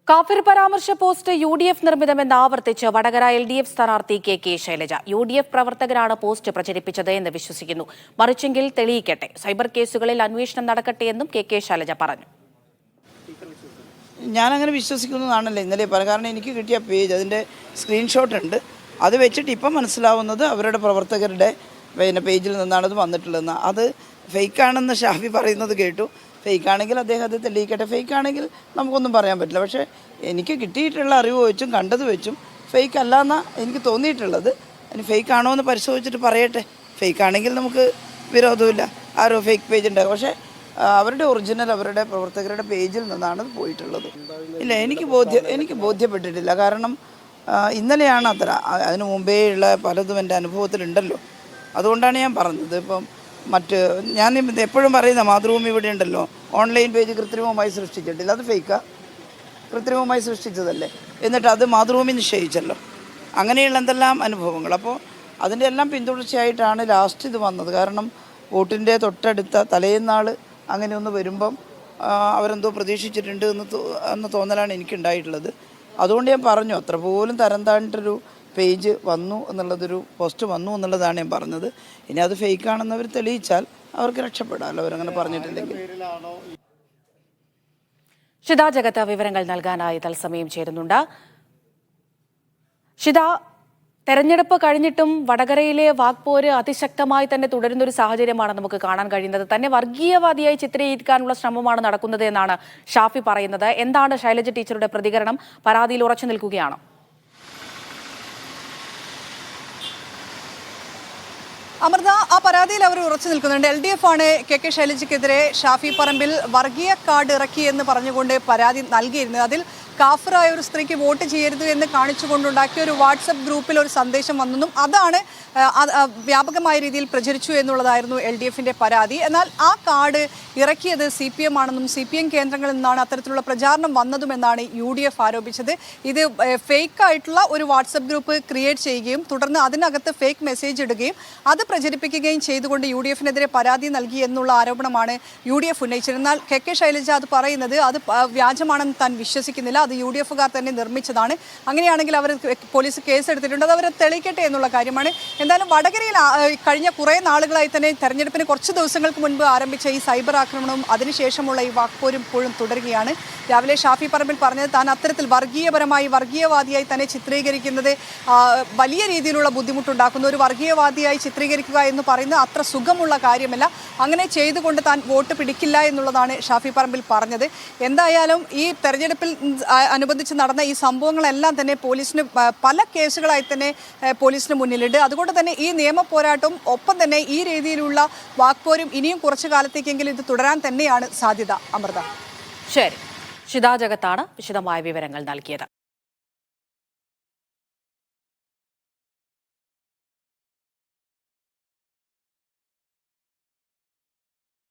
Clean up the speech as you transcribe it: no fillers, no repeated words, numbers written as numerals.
കാഫിർ പരാമർശ post UDF നിർമ്മിതമെന്ന് ആവർത്തിച്ച് Vadakara LDF സ്ഥാനാർത്ഥി കെ ശൈലജ. UDF പ്രവർത്തകരാണ് പോസ്റ്റ് പ്രചരിപ്പിച്ചത് എന്ന് വിശ്വസിക്കുന്നു. മറിച്ചെങ്കിൽ തെളിയിക്കട്ടെ. സൈബർ കേസുകളിൽ അന്വേഷണം നടക്കട്ടെ എന്നും കെ ശൈലജ പറഞ്ഞു. ഞാനങ്ങനെ വിശ്വസിക്കുന്നതാണല്ലോ ഇന്നലെ കാരണം എനിക്ക് കിട്ടിയ പേജ് അതിൻ്റെ സ്ക്രീൻഷോട്ട് ഉണ്ട്. അത് വെച്ചിട്ട് ഇപ്പം മനസ്സിലാവുന്നത് അവരുടെ പ്രവർത്തകരുടെ പേജിൽ നിന്നാണത് വന്നിട്ടുള്ളതെന്ന്. അത് ഫേക്കാണെന്ന് ഷാഫി പറയുന്നത് കേട്ടു. ഫേക്കാണെങ്കിൽ അദ്ദേഹം അത് തെളിയിക്കട്ടെ. ഫേക്കാണെങ്കിൽ നമുക്കൊന്നും പറയാൻ പറ്റില്ല. പക്ഷേ എനിക്ക് കിട്ടിയിട്ടുള്ള അറിവ് വെച്ചും കണ്ടത് വെച്ചും ഫേക്ക് അല്ല എന്നാണ് എനിക്ക് തോന്നിയിട്ടുള്ളത്. അതിന് ഫേക്കാണോ എന്ന് പരിശോധിച്ചിട്ട് പറയട്ടെ. ഫേക്കാണെങ്കിൽ നമുക്ക് വിരോധമില്ല. ആരോ ഫേക്ക് പേജ് ഉണ്ടാകും. പക്ഷേ അവരുടെ ഒറിജിനൽ അവരുടെ പ്രവർത്തകരുടെ പേജിൽ നിന്നാണ് പോയിട്ടുള്ളത്. ഇല്ല, എനിക്ക് ബോധ്യപ്പെട്ടിട്ടില്ല. കാരണം ഇന്നലെയാണ് അത്ര. അതിന് മുമ്പേ ഉള്ള പലതും എൻ്റെ അനുഭവത്തിലുണ്ടല്ലോ. അതുകൊണ്ടാണ് ഞാൻ പറഞ്ഞത്. ഇപ്പം ഞാൻ എപ്പോഴും പറയുന്ന മാതൃഭൂമി ഇവിടെ ഉണ്ടല്ലോ, ഓൺലൈൻ പേജ് കൃത്രിമമായി സൃഷ്ടിച്ചിട്ടില്ല. അത് ഫേക്കാണ്, കൃത്രിമമായി സൃഷ്ടിച്ചതല്ലേ. എന്നിട്ട് അത് മാതൃഭൂമി നിശ്ചയിച്ചല്ലോ. അങ്ങനെയുള്ള എന്തെല്ലാം അനുഭവങ്ങൾ. അപ്പോൾ അതിൻ്റെ എല്ലാം പിന്തുടർച്ചയായിട്ടാണ് ലാസ്റ്റ് ഇത് വന്നത്. കാരണം വോട്ടിൻ്റെ തൊട്ടടുത്ത തലേന്നാൾ അങ്ങനെ ഒന്ന് വരുമ്പം അവരെന്തോ പ്രതീക്ഷിച്ചിട്ടുണ്ട് എന്ന തോന്നലാണ് എനിക്കുണ്ടായിട്ടുള്ളത്. അതുകൊണ്ട് ഞാൻ പറഞ്ഞു, അത്ര പോലും തരം താഴ്ന്നിട്ടൊരു പേജ് വന്നു എന്നുള്ളതൊരു പോസ്റ്റ് വന്നു എന്നുള്ളതാണ് ഞാൻ പറഞ്ഞത്. ഇനി അത് ഫേക്കാണെന്ന് അവർ തെളിയിച്ചാൽ അവർക്ക് രക്ഷപ്പെടാമല്ലോ, അവരങ്ങനെ പറഞ്ഞിട്ടുണ്ടെങ്കിൽ. ഷിത ജഗത്ത് വിവരങ്ങൾ നൽകാനായി തത്സമയം ചേരുന്നുണ്ട്. ഷിത, തെരഞ്ഞെടുപ്പ് കഴിഞ്ഞിട്ടും വടകരയിലെ വാക്പോര് അതിശക്തമായി തന്നെ തുടരുന്നൊരു സാഹചര്യമാണ് നമുക്ക് കാണാൻ കഴിയുന്നത്. തന്നെ വർഗീയവാദിയായി ചിത്രീകരിക്കാനുള്ള ശ്രമമാണ് നടക്കുന്നത് എന്നാണ് ഷാഫി പറയുന്നത്. എന്താണ് ശൈലജ ടീച്ചറുടെ പ്രതികരണം? പരാതിയിൽ ഉറച്ചു നിൽക്കുകയാണോ? അമൃത, ആ പരാതിയിൽ അവർ ഉറച്ചു നിൽക്കുന്നുണ്ട്. LDF ആണ് കെ ശൈലജയ്ക്കെതിരെ ഷാഫി പറമ്പിൽ വർഗീയ കാർഡ് ഇറക്കി എന്ന് പറഞ്ഞുകൊണ്ട് പരാതി നൽകിയിരുന്നത്. അതിൽ കാഫിറായ ഒരു സ്ത്രീക്ക് വോട്ട് ചെയ്യരുത് എന്ന് കാണിച്ചുകൊണ്ടുണ്ടാക്കിയ ഒരു വാട്സപ്പ് ഗ്രൂപ്പിൽ ഒരു സന്ദേശം വന്നെന്നും അതാണ് വ്യാപകമായ രീതിയിൽ പ്രചരിച്ചു എന്നുള്ളതായിരുന്നു LDFന്റെ പരാതി. എന്നാൽ ആ കാർഡ് ഇറക്കിയത് CPM ആണെന്നും CPM കേന്ദ്രങ്ങളിൽ നിന്നാണ് അത്തരത്തിലുള്ള പ്രചാരണം വന്നതുമെന്നാണ് UDF ആരോപിച്ചത്. ഇത് ഫേക്കായിട്ടുള്ള ഒരു വാട്സപ്പ് ഗ്രൂപ്പ് ക്രിയേറ്റ് ചെയ്യുകയും തുടർന്ന് അതിനകത്ത് ഫേക്ക് മെസ്സേജ് ഇടുകയും അത് പ്രചരിപ്പിക്കുകയും ചെയ്തുകൊണ്ട് UDFനെതിരെ പരാതി നൽകി എന്നുള്ള ആരോപണമാണ് UDF ഉന്നയിച്ചത്. എന്നാൽ കെ ശൈലജ അത് പറയുന്നത് അത് വ്യാജമാണെന്ന് താൻ വിശ്വസിക്കുന്നില്ല, അത് UDFകാർ തന്നെ നിർമ്മിച്ചതാണ്. അങ്ങനെയാണെങ്കിൽ അവർ പോലീസ് കേസെടുത്തിട്ടുണ്ട്, അത് അവർ തെളിയിക്കട്ടെ എന്നുള്ള കാര്യമാണ്. എന്തായാലും വടകരയിൽ കഴിഞ്ഞ കുറേ നാളുകളായി തന്നെ തെരഞ്ഞെടുപ്പിന് കുറച്ച് ദിവസങ്ങൾക്ക് മുൻപ് ആരംഭിച്ച ഈ സൈബർ ആക്രമണവും അതിനുശേഷമുള്ള ഈ വാക്പോരും ഇപ്പോഴും തുടരുകയാണ്. രാവിലെ ഷാഫി പറമ്പിൽ പറഞ്ഞത് താൻ അത്തരത്തിൽ വർഗീയവാദിയായി തന്നെ ചിത്രീകരിക്കുന്നത് വലിയ രീതിയിലുള്ള ബുദ്ധിമുട്ടുണ്ടാക്കുന്നു. ഒരു വർഗീയവാദിയായി ചിത്രീകരിക്കുക എന്ന് പറയുന്നത് അത്ര സുഖമുള്ള കാര്യമല്ല. അങ്ങനെ ചെയ്തുകൊണ്ട് താൻ വോട്ട് പിടിക്കില്ല എന്നുള്ളതാണ് ഷാഫി പറമ്പിൽ പറഞ്ഞത്. എന്തായാലും ഈ തെരഞ്ഞെടുപ്പിൽ അനുബന്ധിച്ച് നടന്ന ഈ സംഭവങ്ങളെല്ലാം തന്നെ പോലീസിന് പല കേസുകളായി തന്നെ പോലീസിന് മുന്നിലുണ്ട്. അതുകൊണ്ട് തന്നെ ഈ നിയമ പോരാട്ടവും ഒപ്പം തന്നെ ഈ രീതിയിലുള്ള വാക്പോരും ഇനിയും കുറച്ചു കാലത്തേക്കെങ്കിലും ഇത് തുടരാൻ തന്നെയാണ് സാധ്യത. അമൃത. ശരി, ഷിത ജഗത്താണ് വിശദമായ വിവരങ്ങൾ നൽകിയത്.